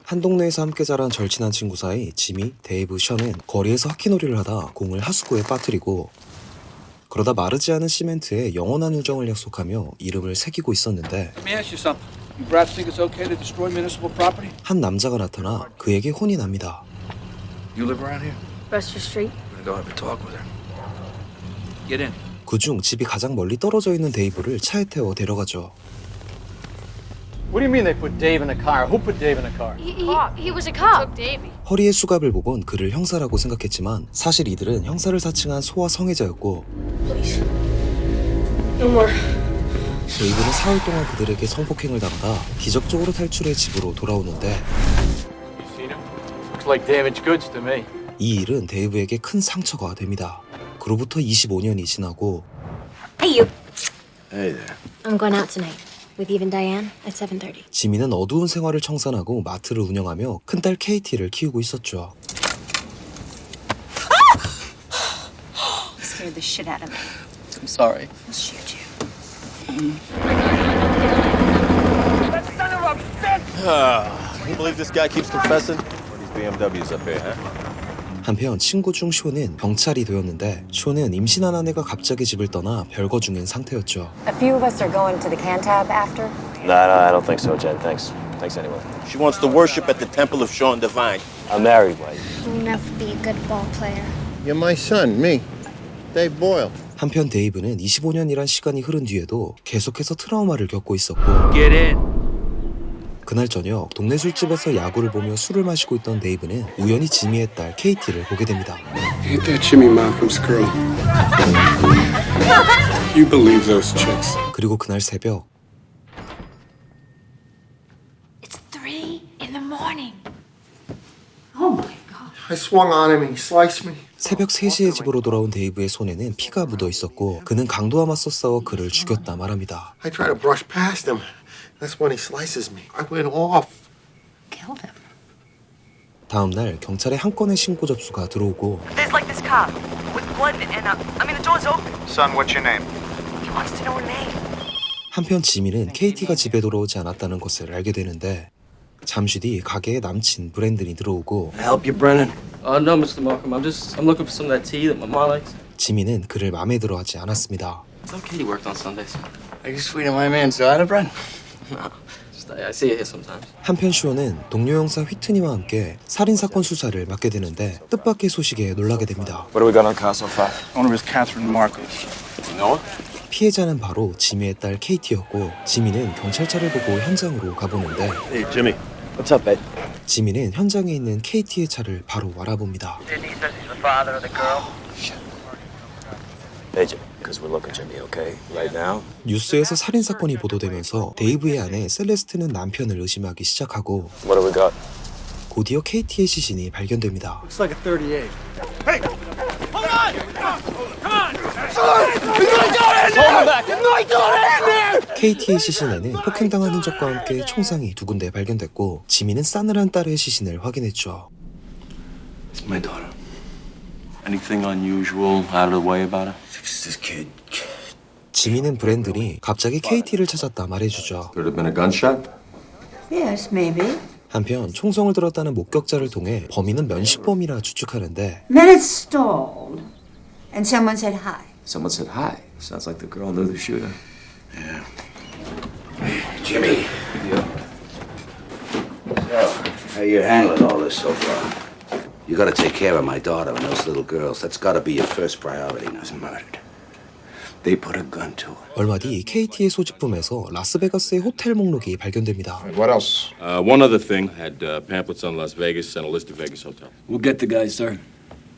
한 동네에서 함께 자란 절친한 친구 사이 지미, 데이브, 션은 거리에서 하키놀이를 하다 공을 하수구에 빠뜨리고 그러다 마르지 않은 시멘트에 영원한 우정을 약속하며 이름을 새기고 있었는데 Let me ask you something. You brats think it's okay to destroy municipal property? 한 남자가 나타나 그에게 혼이 납니다. You live around here? Brewster Street. I'm gonna go have a talk with her. Get in. 그중 집이 가장 멀리 떨어져 있는 데이브를 차에 태워 데려가죠. What do you mean they put Dave in a car? Who put Dave in a car? He was a cop. Took Davey. 허리의 수갑을 보곤 그를 형사라고 생각했지만 사실 이들은 형사를 사칭한 소아 성애자였고 Please. No more. 데이브는 사흘 동안 그들에게 성폭행을 당하다 기적적으로 탈출해 집으로 돌아오는데 You seen him? Looks like damaged goods to me. 이 일은 데이브에게 큰 상처가 됩니다. 그로부터 25년이 지나고 Hey, you. Hey there. I'm going out tonight with Eve and Diane at 7:30. 지미는 어두운 생활을 청산하고 마트를 운영하며 큰딸 케이티를 키우고 있었죠. You scared the shit out of me. I'm sorry. I'll shoot you. Can you believe this guy keeps confessing? Or these BMWs up here, huh? 한편 친구 중 쇼는 경찰이 되었는데 쇼는 임신한 아내가 갑자기 집을 떠나 별거 중인 상태였죠. A few of us are going to the Cantab after. No, I don't think so, Jen. Thanks. Thanks anyway. She wants to worship at the temple of Sean Divine. I'm married, wife. You'll never be a good ball player. You're my son, me, Dave Boyle. 한편 데이브는 25년이란 시간이 흐른 뒤에도 계속해서 트라우마를 겪고 있었고 Get in. 그날 저녁 동네 술집에서 야구를 보며 술을 마시고 있던 데이브는 우연히 지미의 딸 케이티를 보게 됩니다. Ain't that Jimmy Malcolm's girl? You believe those chicks? 그리고 그날 새벽 It's 3 in the morning. Oh my God. I swung on him and he sliced me. 새벽 3시에 집으로 돌아온 데이브의 손에는 피가 묻어 있었고 그는 강도와 맞서 싸워 그를 죽였다 말합니다. I try to brush past him. That's when he slices me. I went off. Killed him. 다음 날 경찰에 한 건의 신고 접수가 들어오고 There's like this cop with blood and the door's open. Son, what's your name? He wants to know her name. 한편 지미는 케이티가 집에 돌아오지 않았다는 것을 알게 되는데 잠시 뒤 가게에 남친 브랜든이 들어오고 Can I help you, Brennan? No, Mr. Markham. I'm looking for some of that tea that my mom likes. 지미는 그를 마음에 들어하지 않았습니다. I thought Katie worked on Sundays. Are you sweet on my man, Zada, Brennan? No, just I see it here sometimes. 한편 슈어는 동료 형사 휘트니와 함께 살인사건 수사를 맡게 되는데 뜻밖의 소식에 놀라게 됩니다. What do we got on car so far? Owner is Catherine Marcos. You know her? 피해자는 바로 지미의 딸 케이티였고 지미는 경찰차를 보고 현장으로 가보는데 Hey, Jimmy. What's up, babe? 지미는 현장에 있는 케이티의 차를 바로 알아봅니다. Sydney says he's the father of the girl. Hey, Jim. Because we're looking, Jimmy, okay? Right now? 뉴스에서 살인사건이 보도되면서 데이브의 아내 셀레스트는 남편을 의심하기 시작하고 What do we got? 곧이어 케이티의 시신이 발견됩니다. Looks like a 38. 케이티의 시신에는 폭행당한 흔적과 함께 총상이 2군데 발견됐고 지미는 싸늘한 딸의 시신을 확인했죠. It's my daughter. Anything unusual out of the way about her? It's this kid. 지미는 브랜든이 갑자기 케이티를 찾았다 말해주죠. Could have been a gunshot? Yes, maybe. 한편 총성을 들었다는 목격자를 통해 범인은 면식범이라 추측하는데 Then it stalled. And someone said hi. Someone said hi. Sounds like the girl knew the shooter. Yeah. Hey, Jimmy. So, how you handling all this so far? You gotta take care of my daughter and those little girls. That's gotta be your first priority now. Was murdered. They put a gun to her. 얼마 뒤 KT의 소지품에서 라스베가스의 호텔 목록이 발견됩니다. What else? One other thing. Had pamphlets on Las Vegas and a list of Vegas hotels. We'll get the guys, sir.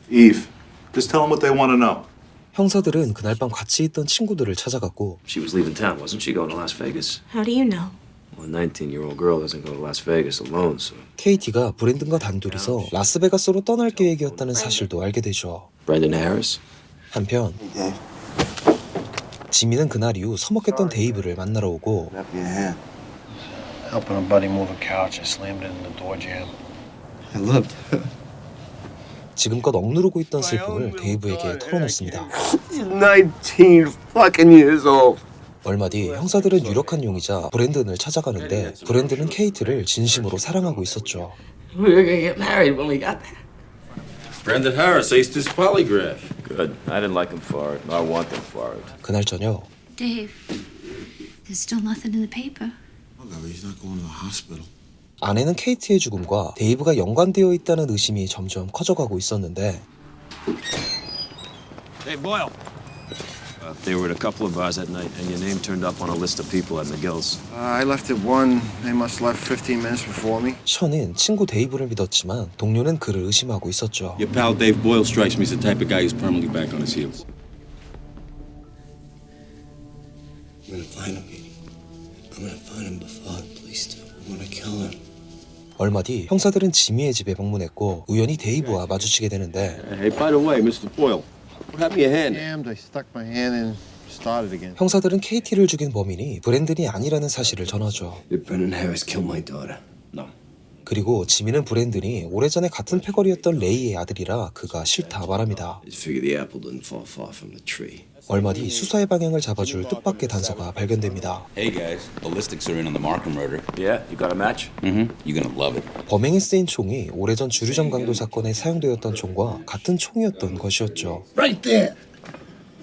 Eve, just tell them what they want to know. 형사들은 그날 밤 같이 있던 친구들을 찾아갔고 She was leaving town, wasn't she, going to Las Vegas? How do you know? Well, a 19-year-old girl doesn't go to Las Vegas alone, so... KT가 브랜든과 단둘이서 라스베가스로 떠날 계획이었다는 사실도 알게 되죠. Brendan Harris? 한편 지미는 그날 이후 서먹했던 데이브를 만나러 오고 Helping a buddy move a couch. I slammed it in the door jamb. I loved her. 지금껏 억누르고 있던 슬픔을 데이브에게 털어놓습니다. She's 19 fucking years old. 얼마 뒤 형사들은 유력한 용의자 브랜든을 찾아가는데 브랜든은 케이트를 진심으로 사랑하고 있었죠. We were gonna get married when we got there. Brandon Harris aced his polygraph. Good. I didn't like him for it. I want him for it. 그날 저녁 Dave, there's still nothing in the paper. He's not going to the hospital. 아내는 케이트의 죽음과 데이브가 연관되어 있다는 의심이 점점 커져가고 있었는데 Hey, Boyle. They were at a couple of bars that night, and your name turned up on a list of people at McGill's. I left at 1. They must have left 15 minutes before me. 션은 친구 데이브를 믿었지만 동료는 그를 의심하고 있었죠. Your pal Dave Boyle strikes me as the type of guy who's permanently back on his heels. I'm gonna find him, Katie. I'm gonna find him before the police do. I'm gonna kill him. 얼마 뒤 형사들은 지미의 집에 방문했고 우연히 데이브와 마주치게 되는데 Hey, by the way, Mr. Boyle, what happened to your hand? Damned, I stuck my hand in, started again. 형사들은 케이티를 죽인 범인이 브랜든이 아니라는 사실을 전하죠. Did Brendan Harris kill my daughter? No. 그리고 지미는 브랜든이 오래전에 같은 패거리였던 레이의 아들이라 그가 싫다 말합니다. Just figured the apple didn't fall far from the tree. 얼마 뒤 수사의 방향을 잡아줄 뜻밖의 단서가 발견됩니다. Hey guys, ballistics are in on the Markham murder. Yeah, you got a match? Mm-hmm. You're gonna love it. 범행에 쓰인 총이 오래전 주류점 강도 사건에 사용되었던 총과 같은 총이었던 것이었죠. Right there.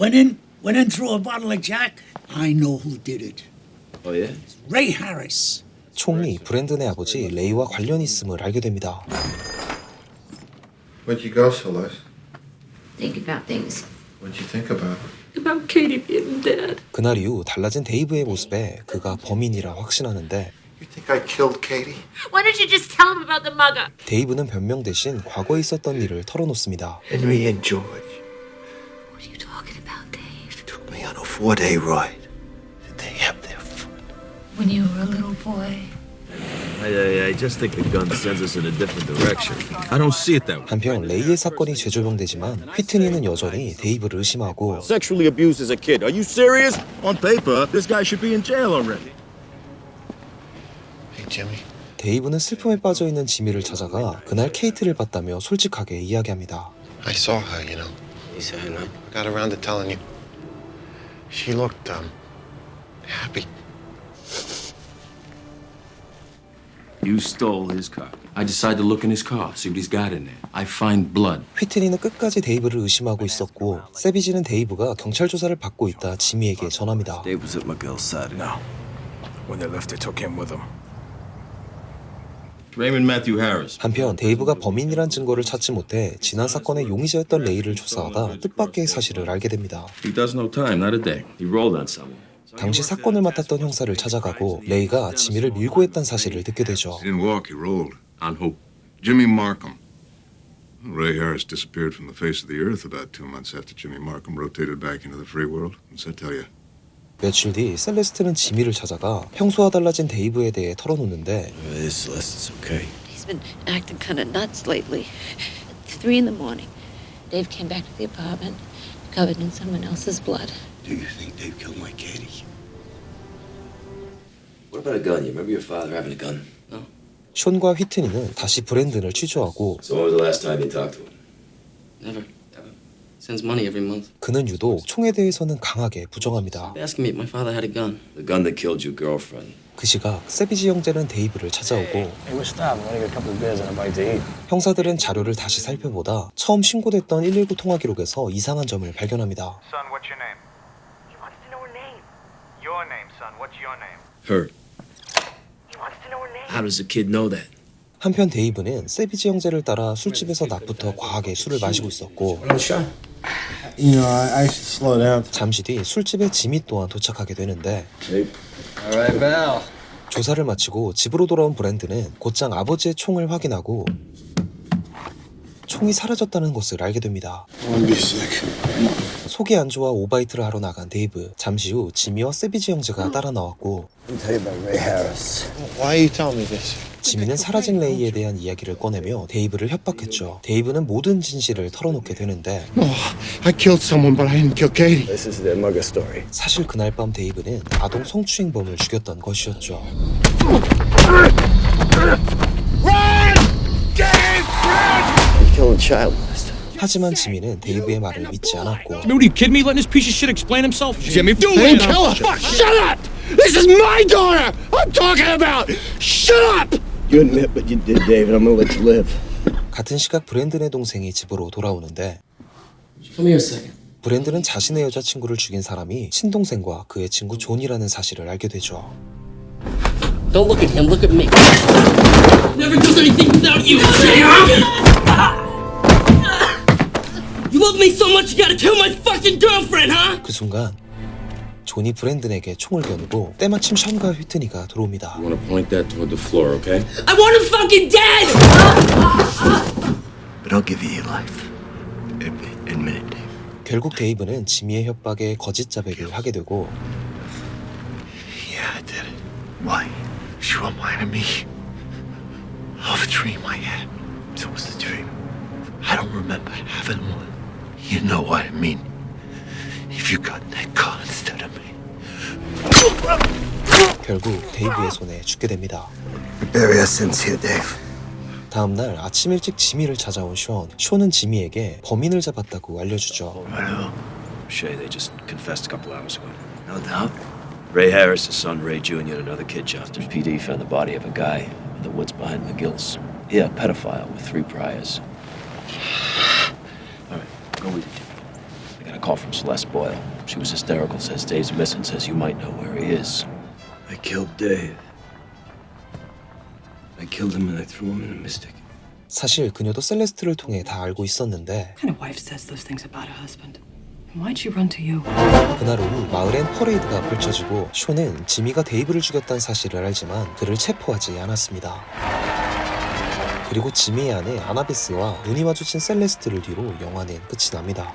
Went in through a bottle of Jack. I know who did it. Oh yeah? Ray Harris. 총이 브랜든의 아버지 레이와 관련이 있음을 알게 됩니다. Where'd you go, Celeste? Think about things. What'd you think about? About Katie being dead. 그날 이후 달라진 데이브의 모습에 그가 범인이라 확신하는데 You think I killed Katie? Why don't you just tell him about the mugger? 데이브는 변명 대신 과거에 있었던 일을 털어놓습니다. Henry and George What are you talking about, Dave? took me on a 4-day ride. Did they have their fun? When you were a little boy. I just think the gun sends us in a different direction. I don't see it that way. 한편 레이의 사건이 재조명되지만 휘트니는 여전히 데이브를 의심하고 Sexually abused as a kid. Are you serious? On paper, this guy should be in jail already. Hey, Jimmy. 데이브는 슬픔에 빠져있는 지미를 찾아가 그날 케이트를 봤다며 솔직하게 이야기합니다. I saw her, you know. You say no? I got around to telling you. She looked, happy. You stole his car. I decide to look in his car, see what he's got in there. I find blood. 휘트니는 끝까지 데이브를 의심하고 있었고 세비지는 데이브가 경찰 조사를 받고 있다 지미에게 전합니다. Dave was at McGill's side. No. When they left, they took him with them. Raymond Matthew Harris. 한편 데이브가 범인이란 증거를 찾지 못해 지난 사건의 용의자였던 레이를 조사하다 뜻밖의 사실을 알게 됩니다. He does no time, not a day. He rolled on someone. 당시 사건을 맡았던 형사를 찾아가고 레이가 지미를 밀고 했다는 사실을 듣게 되죠. He didn't walk, he rolled. On who? Jimmy Markham. Ray Harris disappeared from the face of the earth about 2 months after Jimmy Markham rotated back into the free world. What's that tell you? 며칠 뒤 셀레스트는 지미를 찾아가 평소와 달라진 데이브에 대해 털어놓는데 This Celeste is okay. He's been acting kind of nuts lately. At 3 in the morning, Dave came back to the apartment, covered in someone else's blood. Do you think Dave killed my Katie? What about a gun? You remember your father having a gun? No. 션과 휘트니는 다시 브랜든을 취조하고 So when was the last time you talked to him? Never. Sends money every month. 그는 유독 총에 대해서는 강하게 부정합니다. Asking me if my father had a gun. The gun that killed your girlfriend. 그 시각 세비지 형제는 데이브를 찾아오고 Hey, we're stopped. I want to get a couple of beers and a bite to eat. 형사들은 자료를 다시 살펴보다 처음 신고됐던 119 통화 기록에서 이상한 점을 발견합니다. Son, what's your name? He wants to know her name. Your name, son. What's your name? Her. He wants to know her name. How does the kid know that? 한편 데이브는 세비지 형제를 따라 술집에서 낮부터 과하게 술을 마시고 있었고 You know, I should slow down. 잠시 뒤 술집에 지미 또한 도착하게 되는데 All right, Val. 조사를 마치고 집으로 돌아온 브랜드는 곧장 아버지의 총을 확인하고 총이 사라졌다는 것을 알게 됩니다. I want to be sick. 속이 안 좋아 오바이트를 하러 나간 데이브. 잠시 후 지미와 세비지 형제가 따라 나왔고 Let me tell you about Ray Harris. Why are you telling me this? 지미는 사라진 레이에 대한 이야기를 꺼내며 데이브를 협박했죠. 데이브는 모든 진실을 털어놓게 되는데 No, I killed someone, but I didn't kill Katie. This is the mugger story. 사실 그날 밤 데이브는 아동 성추행범을 죽였던 것이었죠. He killed a child molester. 하지만 지미는 데이브의 말을 믿지 않았고 I mean, what are you kidding me? Letting this piece of shit explain himself? Jimmy, if you Hey, Keller! Shut up! This is my daughter! I'm talking about! Shut up! You admit what you did, David. I'm gonna let you live. 같은 시각 브랜든의 동생이 집으로 돌아오는데 Come here a second. 브랜든은 자신의 여자친구를 죽인 사람이 친동생과 그의 친구 존이라는 사실을 알게 되죠. Don't look at him, look at me. Never does anything without you. You love me so much you gotta kill my fucking girlfriend, huh? 그 순간 존이 브랜든에게 총을 겨누고 때마침 션과 휘트니가 들어옵니다. You want to point that toward the floor, okay? I want him fucking dead! But I'll give you your life. Admit it, Dave. 결국 데이브는 지미의 협박에 거짓 자백을 하게 되고 Yeah, I did it. Why? You reminded me of a dream I had. So what's the dream? I don't remember having one. You know what I mean. If you got that car instead of me. 결국 데이브의 손에 죽게 됩니다. Bury our sins here, Dave. 다음날 아침 일찍 지미를 찾아온 쇼는 지미에게 범인을 잡았다고 알려주죠. Shay, they just confessed a couple hours ago. No doubt. Ray Harris, his son Ray Jr., and another kid, Justin. PD found the body of a guy in the woods behind McGill's. Yeah, a pedophile with 3 priors. All right, go with it. I got a call from Celeste Boyle. She was hysterical, says Dave's missing, says you might know where he is. I killed Dave. I killed him and I threw him in a mystic. 사실 그녀도 셀레스트를 통해 다 알고 있었는데 What kind of wife says those things about her husband? Why'd she run to you? 그날 오후 마을엔 퍼레이드가 펼쳐지고 쇼는 지미가 데이브를 죽였다는 사실을 알지만 그를 체포하지 않았습니다. 그리고 지미의 아내 아나베스와 눈이 마주친 셀레스트를 뒤로 영화는 끝이 납니다.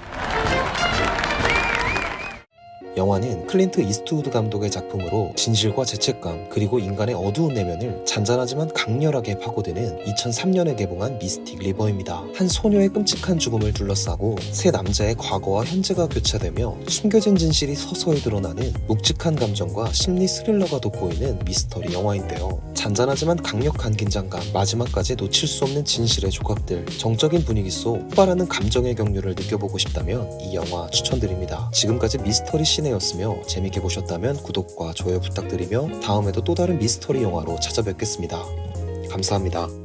영화는 클린트 이스트우드 감독의 작품으로 진실과 죄책감 그리고 인간의 어두운 내면을 잔잔하지만 강렬하게 파고드는 2003년에 개봉한 미스틱 리버입니다. 한 소녀의 끔찍한 죽음을 둘러싸고 세 남자의 과거와 현재가 교차되며 숨겨진 진실이 서서히 드러나는 묵직한 감정과 심리 스릴러가 돋보이는 미스터리 영화인데요. 잔잔하지만 강력한 긴장감, 마지막까지 놓칠 수 없는 진실의 조각들, 정적인 분위기 속 폭발하는 감정의 경류를 느껴보고 싶다면 이 영화 추천드립니다. 지금까지 미스터리 시네였으며 재밌게 보셨다면 구독과 좋아요 부탁드리며 다음에도 또 다른 미스터리 영화로 찾아뵙겠습니다. 감사합니다.